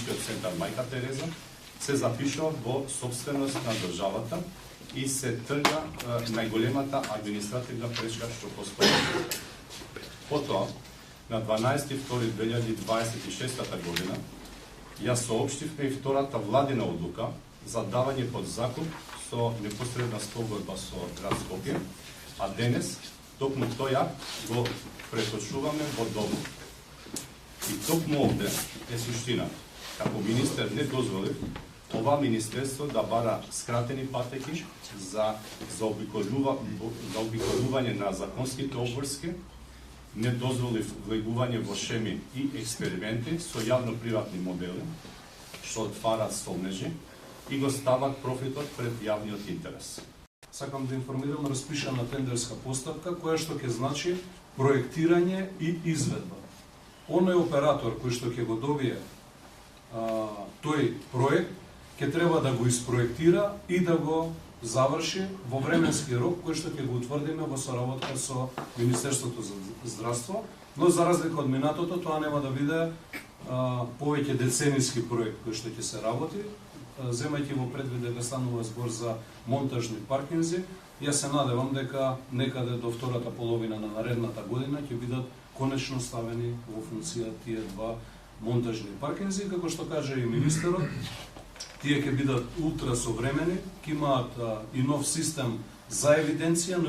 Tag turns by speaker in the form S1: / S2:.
S1: клиничкиот центар Мајка Тереза се запишува во собственост на државата и се трга најголемата административна пречка што постои. Потоа, на 12.2.2026 година, ја соопштивме и втората владина одлука за давање под закуп со непосредна спогодба со град Скопје, а денес токму тоја го преточуваме во договор. И токму овде е суштина. Како министер не дозволив ова министерство да бара скратени патеки за обиколување на законските обврски, не дозволив влегување во шеми и експерименти со јавно-приватни модели, што отварат сомнежи и го стават профитот пред јавниот интерес.
S2: Сакам да информирам распишана тендерска постапка која што ќе значи проектирање и изведба. Оној оператор кој што ќе го добие тој проект ќе треба да го испроектира и да го заврши во временски рок кој што ќе го утврдиме во соработка со Министерството за здравство, но за разлика од минатото тоа нема да биде повеќе деценијски проект кој што ќе се работи, земајќи во предвид дека станува збор за монтажни паркинзи. Јас се надевам дека некаде до втората половина на наредната година ќе бидат конечно ставени во функција тие два монтажни паркинзи, како што каже и министерот. Тие ќе бидат ултрасовремени, ќе имаат и нов систем за евиденција,